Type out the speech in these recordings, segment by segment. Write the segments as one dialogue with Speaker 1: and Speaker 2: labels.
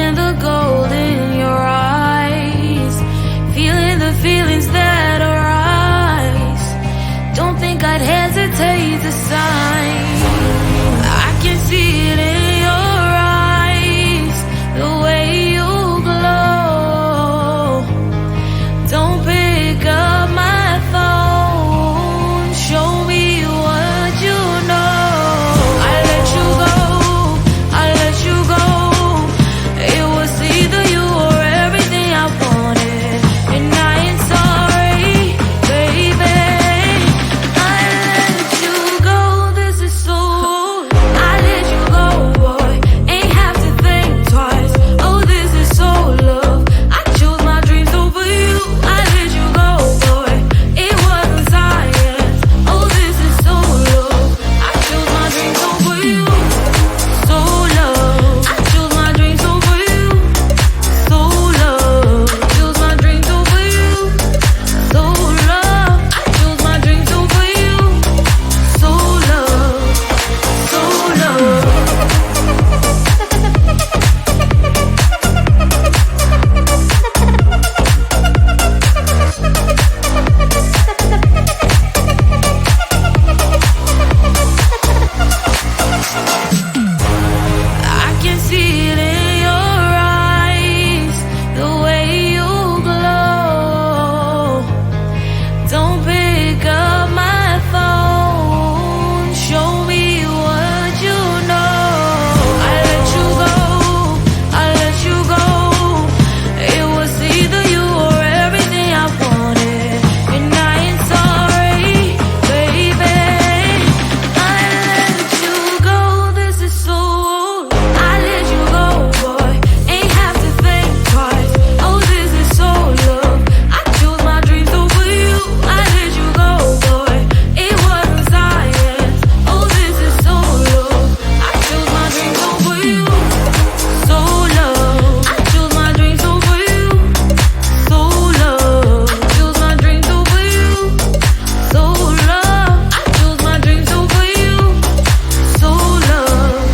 Speaker 1: Feeling the gold in your eyes, feeling the feelings that arise. Don't think I'd hesitate to sign. I can see it in your eyes, the way you glow. Don't pick up my phone, show me what you know. I let you go, I let you go. It was either you or everything I wanted, and I ain't sorry, baby. I let you go, this is so. I let you go, boy, ain't have to think twice. Oh, this is so love. I chose my dreams over you. I let you go, boy, it wasn't science. Oh, this is so love. I chose my dreams over you. So love. I chose my dreams over you. So love. Chose my dreams over you. So love. I chose my dreams over you. So love. So love. I can see it in your eyes, the way you glow. Don't pick up my phone, show me what you know. I let you go, I let you go. It was either you or everything I wanted, and I ain't sorry, baby. I let you go, this is so. I let you go, boy, ain't have to think twice. Oh, this is so love. I chose my dreams over you. I let you go, boy, it wasn't science. Oh, this is so love. I chose my dreams over you. So love. I chose my dreams over you. So love. Chose my dreams over you. So love. I chose my dreams over you. So love.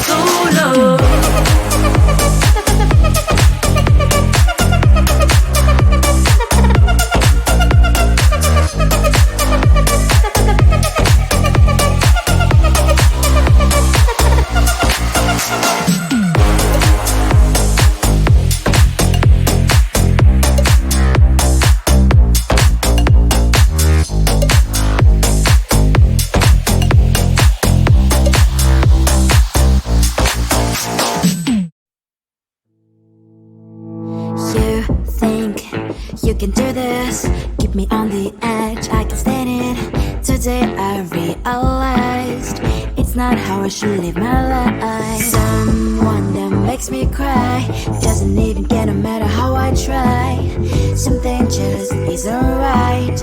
Speaker 1: So love.
Speaker 2: You think you can do this, keep me on the edge, I can stand it. Today I realized it's not how I should live my life. Someone that makes me cry doesn't even get no matter how I try. Something just isn't right.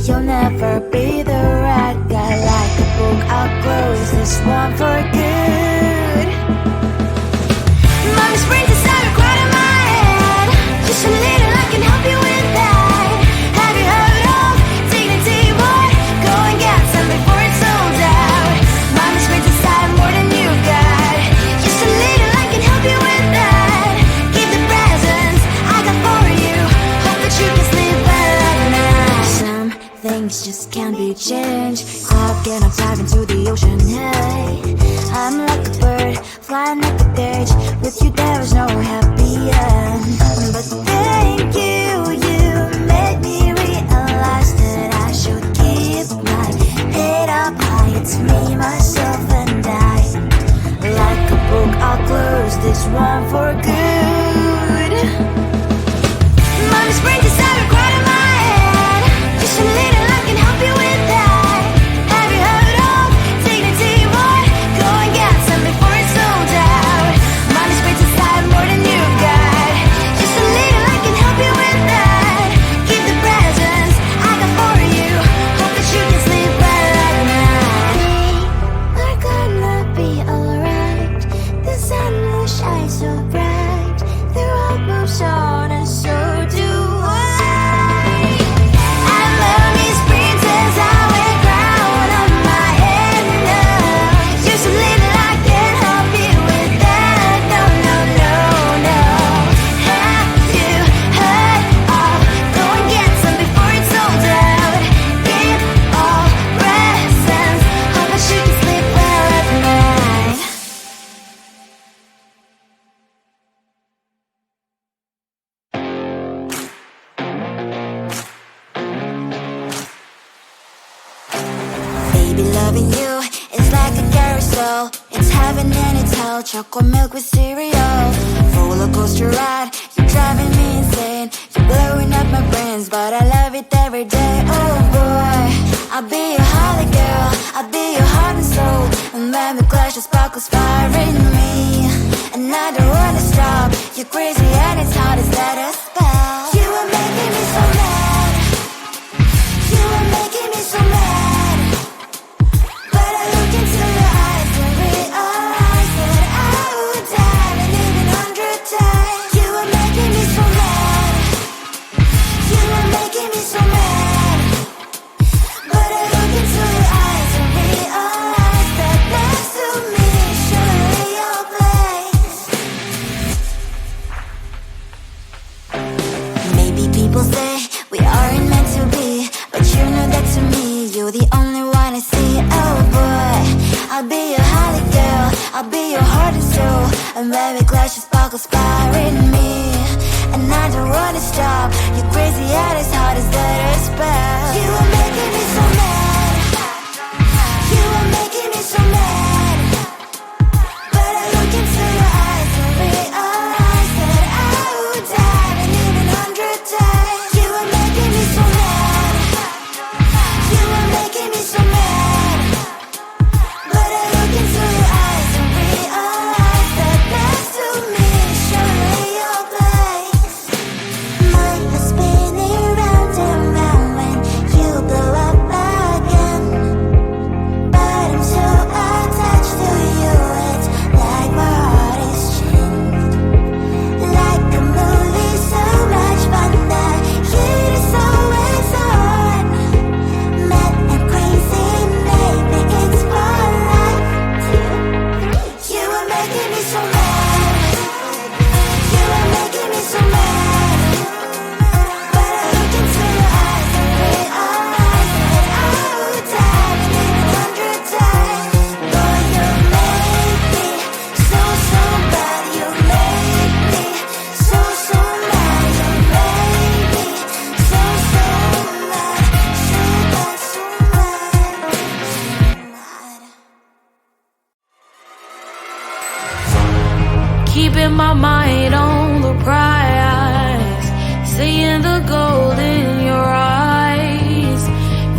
Speaker 2: You'll never be the right guy. Like a book, I'll close this one for good. Mommy springs inside right in my head. Just a little, I can help you with that. Have you heard of dignity, boy? Go and get some before it's sold out. Mommy springs inside more than you got. Just a little, I can help you with that. Give the presents I got for you. Hope that you can sleep well at night. Some things just can't be changed. How can I dive into the ocean? Hey, I'm like a bird flying like a cage. With you there is no happy end. But thank you, you made me realize that I should keep my head up high. It's me, myself, and I. Like a book, I'll close this one for good. Mommy springs inside right in my head. Just a little, I can help you with that. Have you heard of dignity, boy? Go and get some before it's sold out. Mommy springs inside more than you got. Just a little, I can help you with that. Give the presents I got for you. Hope that you can sleep well at night. We're gonna be alright. The sun will shine so bright. The road moves on and so do I. Baby, loving you is like a carousel. It's heaven and it's hell. Chocolate milk with cereal. Roller coaster ride. You're driving me insane. You're blowing up my brains, but I love it every day. Oh boy, I'll be your holly girl. I'll be your heart and soul. And when we clash, the sparkles fire in me. And I don't wanna stop. You're crazy and it's hard as let us spell. You are making me so mad. You are making me so mad. But I look into your eyes and realize that I would die and even 100 times. You are making me so mad. You are making me so mad. But I look into your eyes and realize that next to me is surely your place. Maybe people say we aren't meant to be, but you know that to me, you're the only one I see. Oh boy, I'll be your holly girl. I'll be your heart and soul. And when we clash, the sparkles fire in me. And I don't wanna stop. You're crazy and as hard as let us spell. You are making me so mad. You are making me so mad. But I look into your eyes and realize that I would die and even 100 times. You are making me so mad. You are making me so mad. But I look into your eyes and realize that next to me is surely your place. Mind was spinning round and round when you blow up again. But I'm so attached to you, it's like my heart is chained. Like a movie, so much fun that heat is always on. Mad and crazy, maybe it's for life. You are making me so mad. You are making me so mad. But I look into your eyes and realize that I would die and even 100 times. Boy, you make me so, so bad. You make me so, so mad. You make me so, so mad. So bad, so mad.
Speaker 1: Keeping my mind on the prize, seeing the gold in your eyes,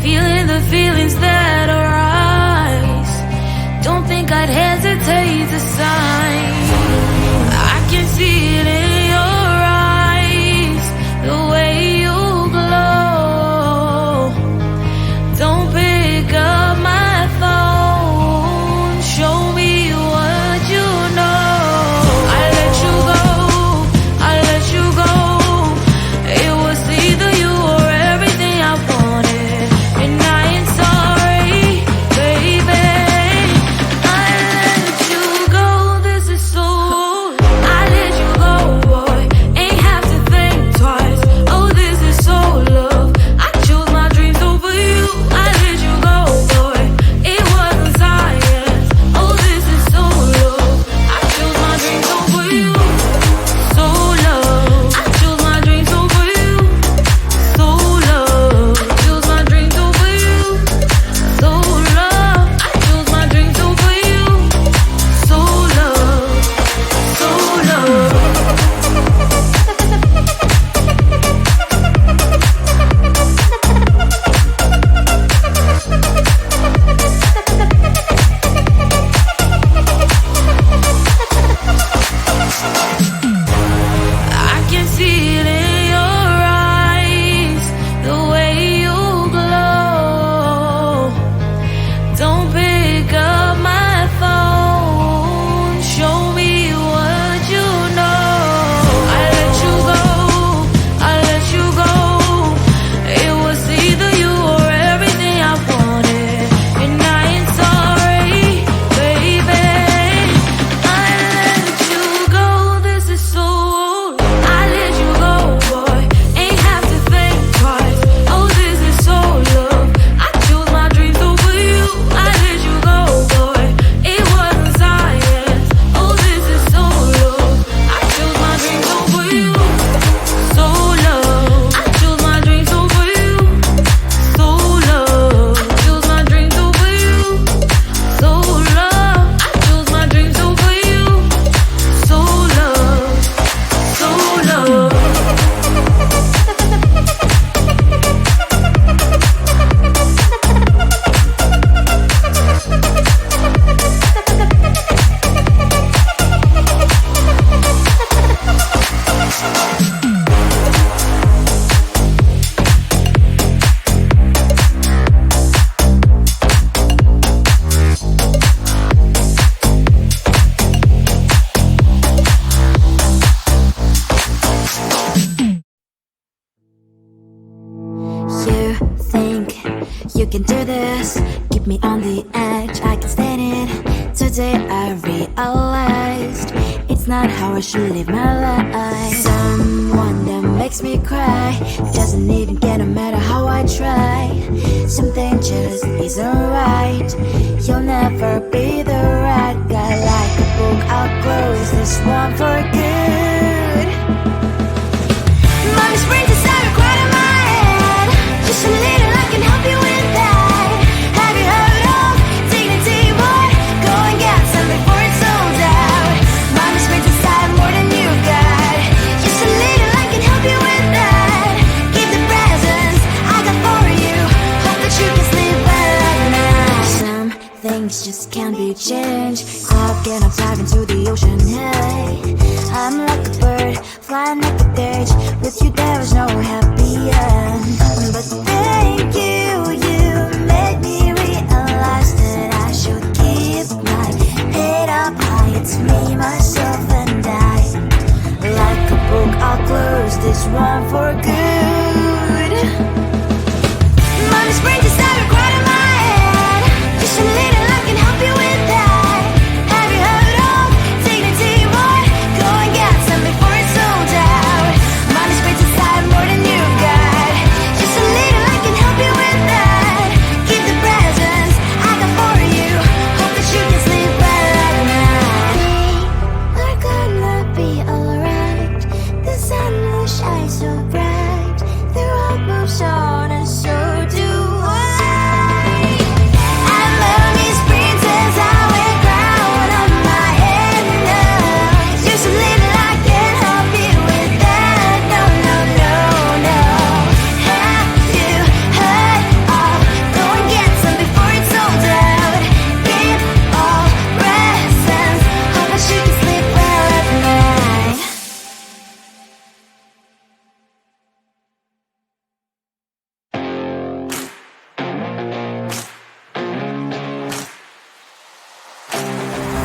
Speaker 1: feeling the feelings that arise. Don't think I'd hesitate to sign. I can see it in your eyes, the way you glow. Don't pick up my phone, show me what you know. I let you go, I let you go. It was either you or everything.
Speaker 2: I should live my life. Someone that makes me cry doesn't even get no matter how I try. Something just isn't right. You'll never be the right guy. Like a book, I'll close this one for good. Mommy springs inside right in my head. Just a little, I can help you with that. Have you heard of dignity, boy? Go and get some before it's sold out. Mommy springs inside more than you've got. Just a little, I can help you with that. Give the presents I got for you. Hope that you can sleep well at night. Some things just can't be changed. Cloud and I'm diving to the ocean. Hey, I'm like a bird flying like a cage. With you there was no happy end. But thank you, you made me realize that I should keep my head up high. It's me, myself and I. Like a book, I'll close this one for good. Mommy springs inside right in my head. Just a little, I can help you with that. Have you heard of dignity, boy? Go and get some before it's sold out. Mommy springs inside more than you've got. Just a little, I can help you with that. Keep the presents I got for you. Hope that you can sleep well at night. We're gonna be alright. The sun will shine so bright. The road moves on and so do I. And memories princess, I wear crown on my head now. Just a little, I can help you with that. No, no, no, no. Have you heard of? Go and get some before it's sold out. Give all presents. Hope that you can sleep well at night.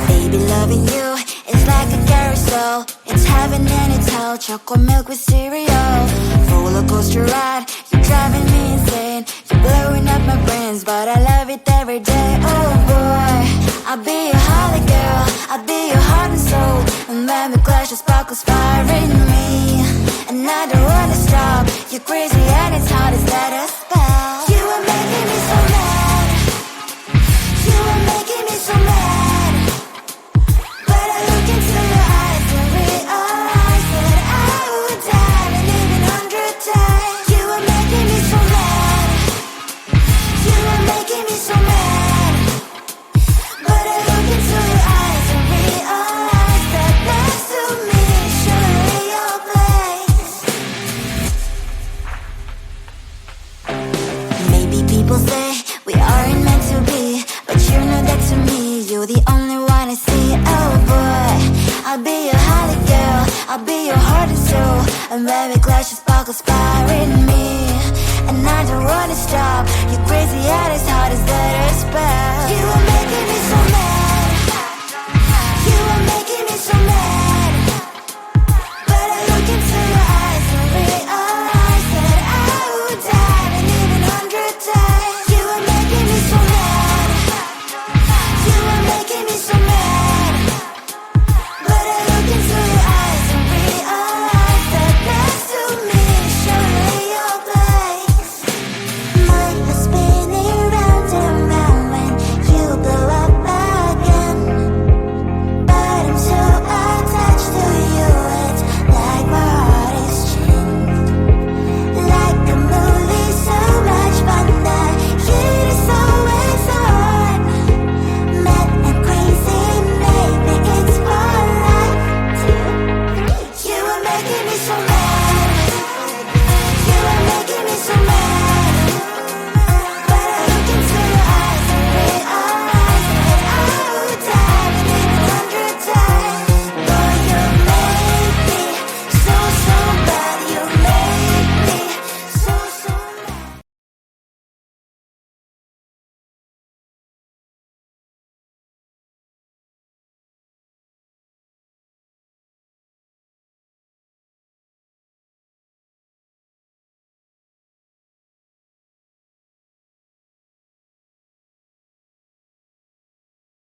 Speaker 2: Baby, loving you is like a carousel. It's heaven and it's hell. Chocolate milk with cereal. Roller coaster ride. You're driving me insane. You're blowing up my brains, but I love it every day. Oh boy, I'll be your holly girl. I'll be your heart and soul. And when we clash, the sparkles fire in me. And I don't wanna stop. You're crazy and it's hard to set a spell. You are making me so mad. You are making me so mad. But I look into your eyes and realize that I would die and even 100 times. You are making me so mad. You are making me so mad. But I look into your eyes and realize that next to me is surely your place. Maybe people say we aren't meant to be, but you know that to me, you're the only one I see. Oh boy, I'll be your holly girl. I'll be your heart and soul. And when we clash, the sparkles fire in me. And I don't wanna stop. You're crazy and it's hard as that a spell. You are making me so mad. You are making me so mad.